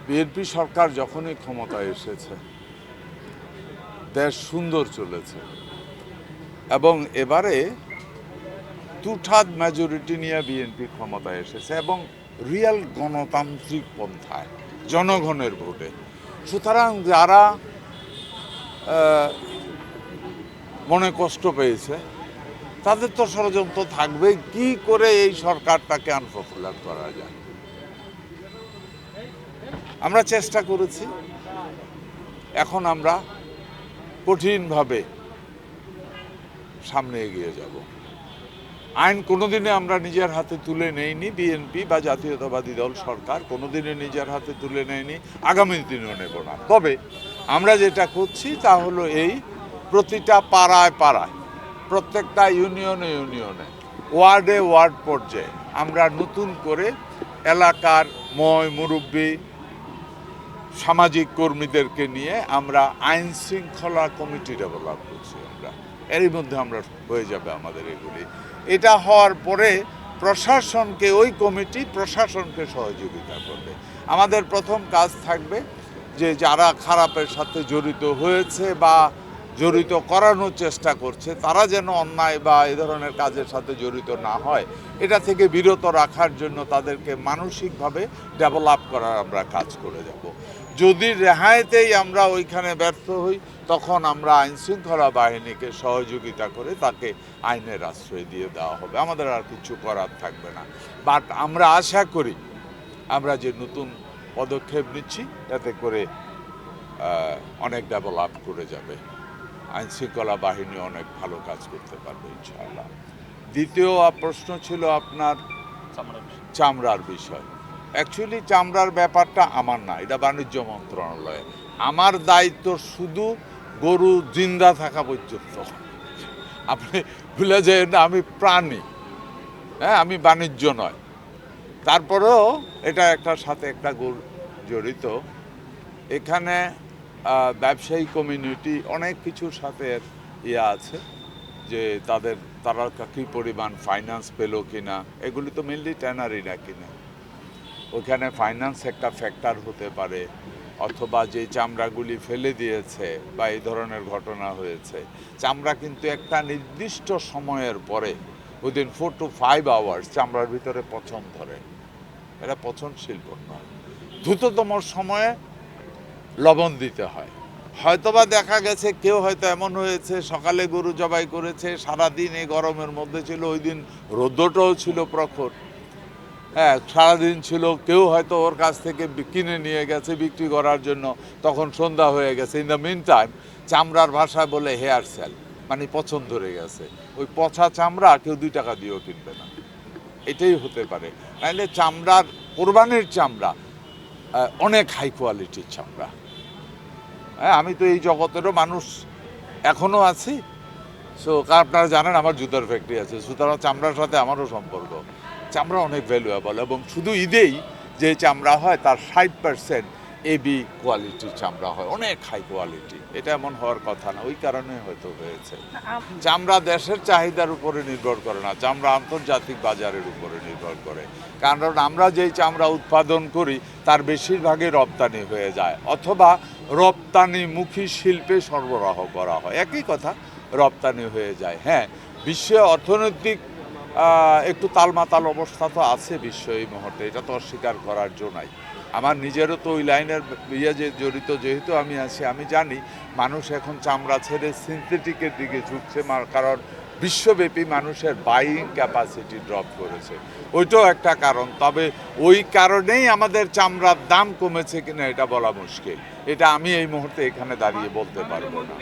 BNP সরকার যখনই ক্ষমতায় এসেছে দেশ সুন্দর চলেছে এবং এবারে টু-থার্ড মেজরিটি নিয়ে বিএনপি ক্ষমতায় এসেছে এবং রিয়েল গণতান্ত্রিক পন্থায় জনগণের ভোটে। সুতরাং যারা মনে কষ্ট পেয়েছে তাদের তো ষড়যন্ত্র থাকবে কি করে এই সরকারটাকে আনপপুলার করা যায়। আমরা চেষ্টা করেছি, এখন আমরা কঠিনভাবে সামনে এগিয়ে যাব। আইন কোনোদিনে আমরা নিজের হাতে তুলে নেইনি, বিএনপি বা জাতীয়তাবাদী দল সরকার কোনোদিনে নিজের হাতে তুলে নেয়নি, আগামী দিনেও নেব না। তবে আমরা যেটা করছি তা হলো এই, প্রতিটা পাড়ায় পাড়ায়, প্রত্যেকটা ইউনিয়নে ইউনিয়নে, ওয়ার্ডে ওয়ার্ড পর্যায়ে আমরা নতুন করে এলাকার মুরব্বী সামাজিক কর্মীদেরকে নিয়ে আমরা আইন শৃঙ্খলা কমিটি ডেভেলপ করছি। আমরা এরই মধ্যে আমরা হয়ে যাবে আমাদের এগুলি। এটা হওয়ার পরে প্রশাসনকে, ওই কমিটি প্রশাসনকে সহযোগিতা করবে। আমাদের প্রথম কাজ থাকবে যে যারা খারাপের সাথে জড়িত হয়েছে বা জড়িত করানোর চেষ্টা করছে তারা যেন অন্যায় বা এই ধরনের কাজের সাথে জড়িত না হয়, এটা থেকে বিরত রাখার জন্য তাদেরকে মানসিকভাবে ডেভেলপ করার আমরা কাজ করে যাব। যদি রেহাইতেই আমরা ওইখানে ব্যর্থ হই তখন আমরা আইনশৃঙ্খলা বাহিনীকে সহযোগিতা করে তাকে আইনের আশ্রয় দিয়ে দেওয়া হবে, আমাদের আর কিছু করার থাকবে না। বাট আমরা আশা করি আমরা যে নতুন পদক্ষেপ নিচ্ছি তাতে করে অনেক ডেভেলপ করে যাবে, আইনশৃঙ্খলা বাহিনী অনেক ভালো কাজ করতে পারবে ইনশাআল্লাহ। দ্বিতীয় প্রশ্ন ছিল আপনার চামড়ার বিষয়। অ্যাকচুয়ালি চামড়ার ব্যাপারটা আমার না, এটা বাণিজ্য মন্ত্রণালয়ে। আমার দায়িত্ব শুধু গরু জিন্দা থাকা পর্যন্ত। আপনি ভুলে যাবেন না আমি প্রাণী, হ্যাঁ, আমি বাণিজ্য নয়। তারপরেও এটা একটার সাথে একটা জড়িত। এখানে ব্যবসায়ী কমিউনিটি অনেক কিছুর সাথে আছে যে তারা কী পরিমাণ ফাইন্যান্স পেলো কিনা, এগুলি তো মেনলি ট্যানারি না কিনা, ওখানে ফাইন্যান্স একটা ফ্যাক্টর হতে পারে, অথবা যে চামড়াগুলি ফেলে দিয়েছে বা এই ধরনের ঘটনা হয়েছে। চামড়া কিন্তু একটা নির্দিষ্ট সময়ের পরে উইদিন 4 to 5 hours চামড়ার ভিতরে পচন ধরে, এটা পচনশীল পণ্য। দ্রুততম সময়ে লবণ দিতে হয়। হয়তোবা দেখা গেছে কেউ হয়তো এমন হয়েছে সকালে গরু জবাই করেছে, সারাদিন এই গরমের মধ্যে ছিল, ওই দিন রৌদ্রটাও ছিল প্রখর, হ্যাঁ সারাদিন ছিল, কেউ হয়তো ওর কাছ থেকে কিনে নিয়ে গেছে বিক্রি করার জন্য, তখন সন্ধ্যা হয়ে গেছে। ইন দ্য মিন টাইম চামড়ার ভাষায় বলে হেয়ার সেল, মানে পচন ধরে গেছে। ওই পচা চামড়া কেউ 2 টাকা দিয়েও কিনবে না, এটাই হতে পারে। নাহলে চামড়ার, কোরবানির চামড়া অনেক হাই কোয়ালিটির চামড়া। হ্যাঁ, আমি তো এই জগতেরও মানুষ এখনও আছি। সো আপনারা জানেন আমার জুতার ফ্যাক্টরি আছে, সুতরাং চামড়ার সাথে আমারও সম্পর্ক। চামড়া অনেক ভ্যালুয়েবল এবং শুধু ঈদেই যে চামড়া হয় তার 60% এবি কোয়ালিটির চামড়া হয়, অনেক হাই কোয়ালিটি। এটা এমন হওয়ার কথা না, ওই কারণে হয়তো হয়েছে। চামড়া দেশের চাহিদার উপরে নির্ভর করে না, চামড়া আন্তর্জাতিক বাজারের উপরে নির্ভর করে। কারণ আমরা যেই চামড়া উৎপাদন করি তার বেশিরভাগই রপ্তানি হয়ে যায়, অথবা রপ্তানিমুখী শিল্পে সরবরাহ করা হয়, একই কথা, রপ্তানি হয়ে যায়। হ্যাঁ, বিশ্বে অর্থনৈতিক একটু তালমাতাল অবস্থা তো আছে বিশ্ব এই মুহূর্তে, এটা তো অস্বীকার করার জন্য নাই। আমার নিজেরও তো ওই লাইনের যে জড়িত, যেহেতু আমি আছি, আমি জানি মানুষ এখন চামড়া ছেড়ে সিনথেটিকের দিকে ঝুঁকছে, কারণ বিশ্বব্যাপী মানুষের বাইং ক্যাপাসিটি ড্রপ করেছে, ওইটাও একটা কারণ। তবে ওই কারণেই আমাদের চামড়ার দাম কমেছে কিনা এটা বলা মুশকিল, এটা আমি এই মুহূর্তে এখানে দাঁড়িয়ে বলতে পারবো না।